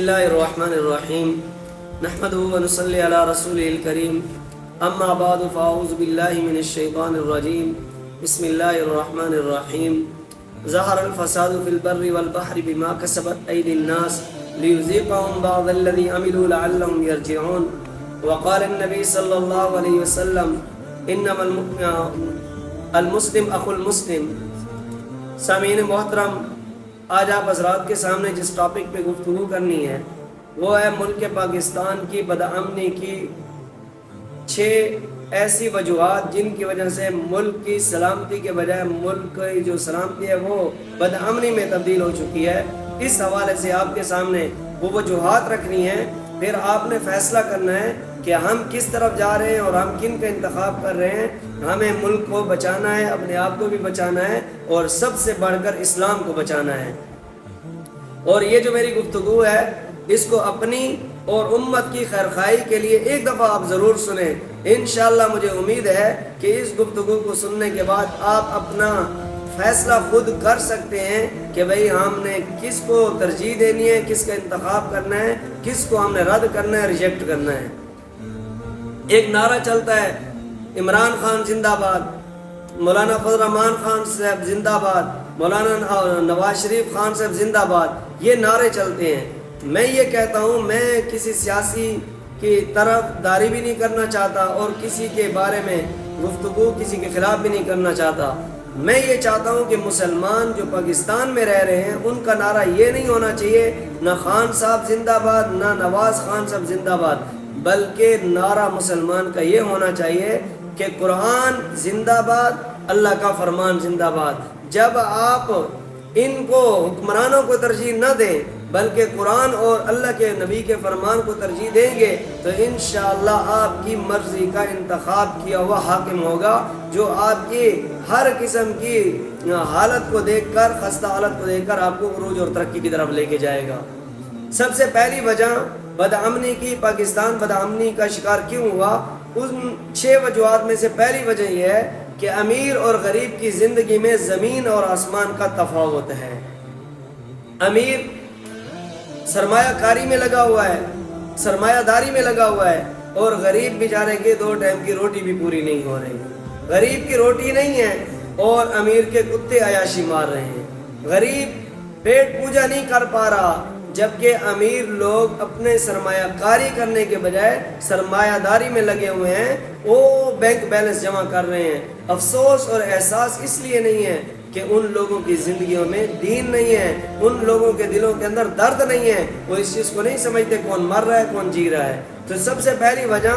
الله الرحمن الرحيم نحمده ونصلي على رسوله الكريم أما بعد فأعوذ بالله من الشيطان الرجيم بسم الله الرحمن الرحيم ظهر الفساد في البر والبحر بما كسبت أيدي الناس ليذيقهم بعض الذي عملوا لعلهم يرجعون وقال النبي صلى الله عليه وسلم إنما المسلم أخو المسلم. سامعین محترم، آج آپ حضرات کے سامنے جس ٹاپک پہ گفتگو کرنی ہے وہ ہے ملک پاکستان کی بدامنی کی 6 ایسی وجوہات جن کی وجہ سے ملک کی سلامتی کے بجائے ملک کی جو سلامتی ہے وہ بدامنی میں تبدیل ہو چکی ہے. اس حوالے سے آپ کے سامنے وہ وجوہات رکھنی ہیں، پھر آپ نے فیصلہ کرنا ہے کہ ہم کس طرف جا رہے ہیں اور ہم کن کا انتخاب کر رہے ہیں. ہمیں ملک کو بچانا ہے، اپنے آپ کو بھی بچانا ہے اور سب سے بڑھ کر اسلام کو بچانا ہے. اور یہ جو میری گفتگو ہے اس کو اپنی اور امت کی خیرخواہی کے لیے ایک دفعہ آپ ضرور سنیں. انشاءاللہ مجھے امید ہے کہ اس گفتگو کو سننے کے بعد آپ اپنا فیصلہ خود کر سکتے ہیں کہ بھئی ہم نے کس کو ترجیح دینی ہے، کس کا انتخاب کرنا ہے، کس کو ہم نے رد کرنا ہے، ریجیکٹ کرنا ہے. ایک نعرہ چلتا ہے عمران خان زندہ باد، مولانا فضل الرحمان خان صاحب زندہ باد، مولانا نواز شریف خان صاحب زندہ باد. یہ نعرے چلتے ہیں. میں یہ کہتا ہوں، میں کسی سیاسی کی طرف داری بھی نہیں کرنا چاہتا اور کسی کے بارے میں گفتگو کسی کے خلاف بھی نہیں کرنا چاہتا. میں یہ چاہتا ہوں کہ مسلمان جو پاکستان میں رہ رہے ہیں ان کا نعرہ یہ نہیں ہونا چاہیے نہ خان صاحب زندہ باد نہ نواز خان صاحب زندہ باد، بلکہ نعرہ مسلمان کا یہ ہونا چاہیے کہ قرآن زندہ باد، اللہ کا فرمان زندہ باد. جب آپ ان کو حکمرانوں کو ترجیح نہ دیں بلکہ قرآن اور اللہ کے نبی کے فرمان کو ترجیح دیں گے تو انشاءاللہ آپ کی مرضی کا انتخاب کیا ہوا حاکم ہوگا، جو آپ کی ہر قسم کی حالت کو دیکھ کر، خستہ حالت کو دیکھ کر آپ کو عروج اور ترقی کی طرف لے کے جائے گا. سب سے پہلی وجہ بدامنی کی، پاکستان بدامنی کا شکار کیوں ہوا، ان 6 وجوہات میں سے پہلی وجہ یہ ہے کہ امیر اور غریب کی زندگی میں زمین اور آسمان کا تفاوت ہے. امیر سرمایہ کاری میں لگا ہوا ہے، سرمایہ داری میں لگا ہوا ہے، اور غریب بیچارے کے 2 ٹائم کی روٹی بھی پوری نہیں ہو رہی. غریب کی روٹی نہیں ہے اور امیر کے کتے عیاشی مار رہے ہیں. غریب پیٹ پوجا نہیں کر پا رہا، جبکہ امیر لوگ اپنے سرمایہ کاری کرنے کے بجائے سرمایہ داری میں لگے ہوئے ہیں، وہ بینک بیلنس جمع کر رہے ہیں. افسوس اور احساس اس لیے نہیں ہے کہ ان لوگوں کی زندگیوں میں دین نہیں ہے، ان لوگوں کے دلوں کے اندر درد نہیں ہے، وہ اس چیز کو نہیں سمجھتے کون مر رہا ہے کون جی رہا ہے. تو سب سے پہلی وجہ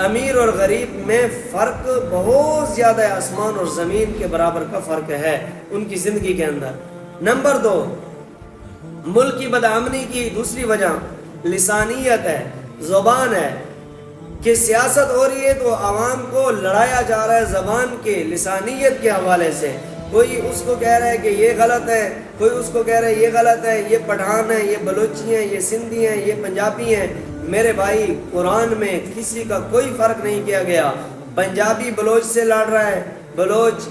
امیر اور غریب میں فرق بہت زیادہ ہے، آسمان اور زمین کے برابر کا فرق ہے ان کی زندگی کے اندر. نمبر 2، ملک کی بدامنی کی دوسری وجہ لسانیت ہے، زبان ہے. کہ سیاست ہو رہی ہے تو عوام کو لڑایا جا رہا ہے زبان کے، لسانیت کے حوالے سے. کوئی اس کو کہہ رہا ہے کہ یہ غلط ہے، کوئی اس کو کہہ رہا ہے یہ غلط ہے، یہ پٹھان ہے، یہ بلوچی ہیں، یہ سندھی ہیں، یہ پنجابی ہیں. میرے بھائی، قرآن میں کسی کا کوئی فرق نہیں کیا گیا. پنجابی بلوچ سے لڑ رہا ہے، بلوچ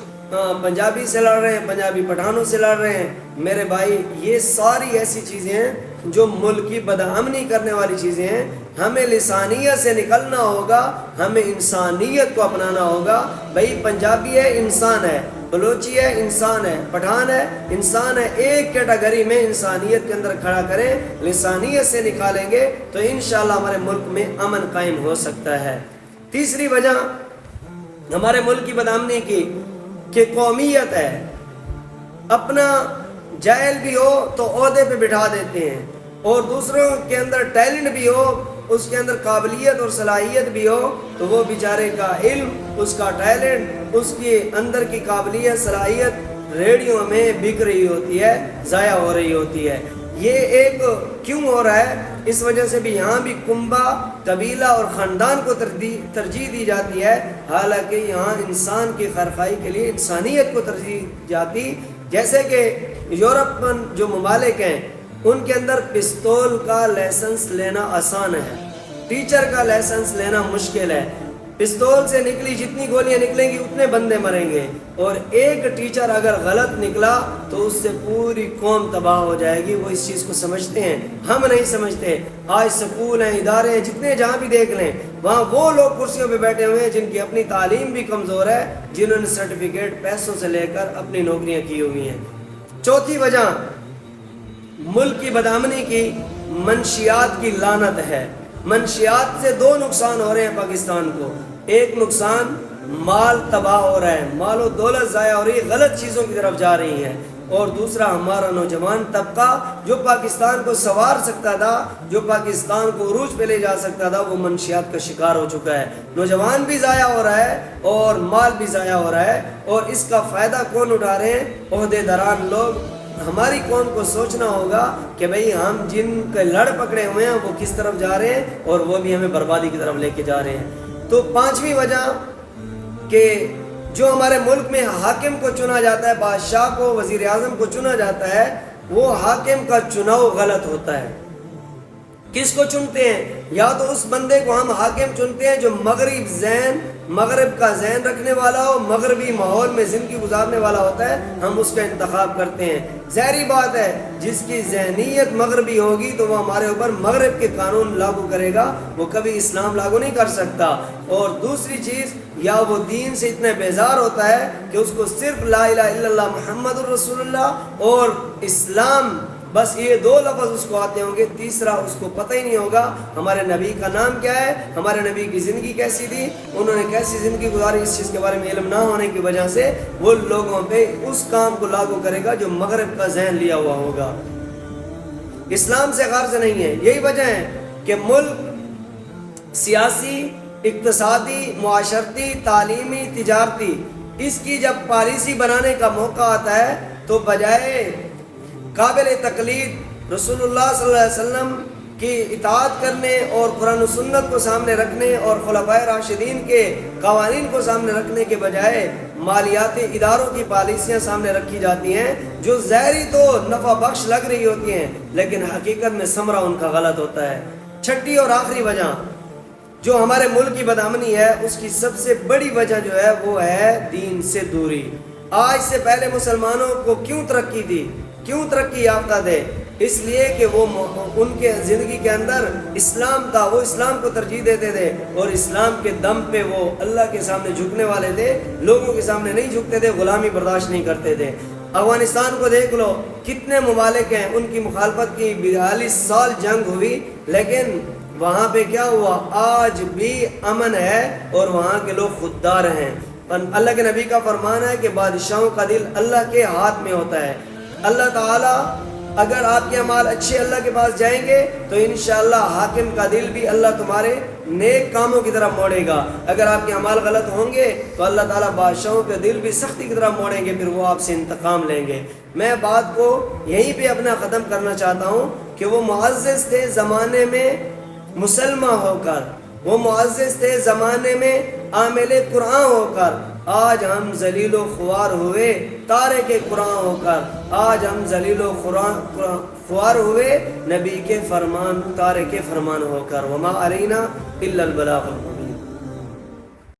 پنجابی سے لڑ رہے ہیں، پنجابی پٹھانوں سے لڑ رہے ہیں. میرے بھائی، یہ ساری ایسی چیزیں ہیں جو ملک کی بدامنی کرنے والی چیزیں ہیں. ہمیں لسانیت سے نکلنا ہوگا، ہمیں انسانیت کو اپنانا ہوگا. بھائی، پنجابی ہے انسان ہے، بلوچی ہے انسان ہے، پٹھان ہے انسان ہے. ایک کیٹیگری میں انسانیت کے اندر کھڑا کریں، لسانیت سے نکالیں گے تو انشاءاللہ ہمارے ملک میں امن قائم ہو سکتا ہے. تیسری وجہ ہمارے ملک کی بدامنی کی کہ قومیت ہے. اپنا جاہل بھی ہو تو عہدے پہ بٹھا دیتے ہیں، اور دوسروں کے اندر ٹیلنٹ بھی ہو، اس کے اندر قابلیت اور صلاحیت بھی ہو تو وہ بیچارے کا علم، اس کا ٹیلنٹ، اس کے اندر کی قابلیت صلاحیت ریڈیو میں بک رہی ہوتی ہے، ضائع ہو رہی ہوتی ہے. یہ ایک کیوں ہو رہا ہے؟ اس وجہ سے بھی یہاں بھی کنبہ، قبیلہ اور خاندان کو ترجیح دی جاتی ہے، حالانکہ یہاں انسان کی خیرخواہی کے لیے انسانیت کو ترجیح جاتی. جیسے کہ یورپین جو ممالک ہیں ان کے اندر پستول کا لائسنس لینا آسان ہے، ٹیچر کا لائسنس لینا مشکل ہے. پستول سے نکلی جتنی گولیاں نکلیں گی اتنے بندے مریں گے، اور ایک ٹیچر اگر غلط نکلا تو اس سے پوری قوم تباہ ہو جائے گی۔ وہ اس چیز کو سمجھتے ہیں، ہم نہیں سمجھتے۔ آج سکول ہیں، ادارے ہیں، جتنے جہاں بھی دیکھ لیں، وہاں وہ لوگ کرسیوں پہ بیٹھے ہوئے ہیں جن کی اپنی تعلیم بھی کمزور ہے، جنہوں نے سرٹیفکیٹ پیسوں سے لے کر اپنی نوکریاں کی ہوئی ہیں۔ چوتھی وجہ ملک کی بدامنی کی منشیات کی لعنت ہے۔ منشیات سے دو نقصان ہو رہے ہیں پاکستان کو۔ ایک نقصان مال تباہ ہو رہا ہے، مال و دولت ضائع ہو رہی ہے، غلط چیزوں کی طرف جا رہی ہے، اور دوسرا ہمارا نوجوان طبقہ جو پاکستان کو سنوار سکتا تھا، جو پاکستان کو عروج پہ لے جا سکتا تھا، وہ منشیات کا شکار ہو چکا ہے۔ نوجوان بھی ضائع ہو رہا ہے اور مال بھی ضائع ہو رہا ہے، اور اس کا فائدہ کون اٹھا رہے ہیں؟ عہدے داران لوگ۔ ہماری قوم کو سوچنا ہوگا کہ بھئی ہم جن کے لڑ پکڑے ہوئے ہیں وہ کس طرف جا رہے ہیں، اور وہ بھی ہمیں بربادی کی طرف لے کے جا رہے ہیں۔ تو پانچویں وجہ کہ جو ہمارے ملک میں حاکم کو چنا جاتا ہے، بادشاہ کو، وزیر اعظم کو چنا جاتا ہے، وہ حاکم کا چناؤ غلط ہوتا ہے۔ کس کو چنتے ہیں؟ یا تو اس بندے کو ہم حاکم چنتے ہیں جو مغرب کا ذہن رکھنے والا ہو، مغربی ماحول میں زندگی گزارنے والا ہوتا ہے، ہم اس کا انتخاب کرتے ہیں۔ ظاہری بات ہے جس کی ذہنیت مغربی ہوگی تو وہ ہمارے اوپر مغرب کے قانون لاگو کرے گا، وہ کبھی اسلام لاگو نہیں کر سکتا۔ اور دوسری چیز، یا وہ دین سے اتنا بیزار ہوتا ہے کہ اس کو صرف لا الہ الا اللہ محمد الرسول اللہ اور اسلام، بس یہ دو لفظ اس کو آتے ہوں گے، تیسرا اس کو پتہ ہی نہیں ہوگا ہمارے نبی کا نام کیا ہے، ہمارے نبی کی زندگی کیسی تھی، انہوں نے کیسی زندگی گزاری۔ اس چیز کے بارے میں علم نہ ہونے کی وجہ سے وہ لوگوں پہ اس کام کو لاگو کرے گا جو مغرب کا ذہن لیا ہوا ہوگا، اسلام سے غرض نہیں ہے۔ یہی وجہ ہے کہ ملک سیاسی، اقتصادی، معاشرتی، تعلیمی، تجارتی، اس کی جب پالیسی بنانے کا موقع آتا ہے تو بجائے قابل تقلید رسول اللہ صلی اللہ علیہ وسلم کی اطاعت کرنے اور قرآن و سنت کو سامنے رکھنے اور خلفائے راشدین کے قوانین کو سامنے رکھنے کے بجائے مالیاتی اداروں کی پالیسیاں سامنے رکھی جاتی ہیں جو ظاہری تو نفع بخش لگ رہی ہوتی ہیں لیکن حقیقت میں ثمرہ ان کا غلط ہوتا ہے۔ چھٹی اور آخری وجہ جو ہمارے ملک کی بدامنی ہے، اس کی سب سے بڑی وجہ جو ہے وہ ہے دین سے دوری۔ آج سے پہلے مسلمانوں کو کیوں ترقی دی، کیوں ترقی یافتہ تھے؟ اس لیے کہ وہ ان کے زندگی کے اندر اسلام تھا، وہ اسلام کو ترجیح دیتے تھے اور اسلام کے دم پہ وہ اللہ کے سامنے جھکنے والے تھے، لوگوں کے سامنے نہیں جھکتے تھے، غلامی برداشت نہیں کرتے تھے۔ افغانستان کو دیکھ لو، کتنے ممالک ہیں، ان کی مخالفت کی 42 سال جنگ ہوئی، لیکن وہاں پہ کیا ہوا؟ آج بھی امن ہے اور وہاں کے لوگ خوددار ہیں۔ اللہ کے نبی کا فرمان ہے کہ بادشاہوں کا دل اللہ کے ہاتھ میں ہوتا ہے۔ اللہ تعالیٰ اگر آپ کے اعمال اچھے اللہ کے پاس جائیں گے تو انشاءاللہ حاکم کا دل بھی اللہ تمہارے نیک کاموں کی طرف موڑے گا۔ اگر آپ کے اعمال غلط ہوں گے تو اللہ تعالیٰ بادشاہوں کے دل بھی سختی کی طرف موڑیں گے، پھر وہ آپ سے انتقام لیں گے۔ میں بات کو یہیں پہ اپنا ختم کرنا چاہتا ہوں کہ وہ معزز تھے زمانے میں مسلمہ ہو کر، وہ معزز تھے زمانے میں عامل قرآن ہو کر، آج ہم ذلیل و خوار ہوئے تارک قرآن ہو کر، آج ہم ذلیل و خوار ہوئے نبی کے فرمان تارک فرمان ہو کر۔ وما علینا الا البلاغ۔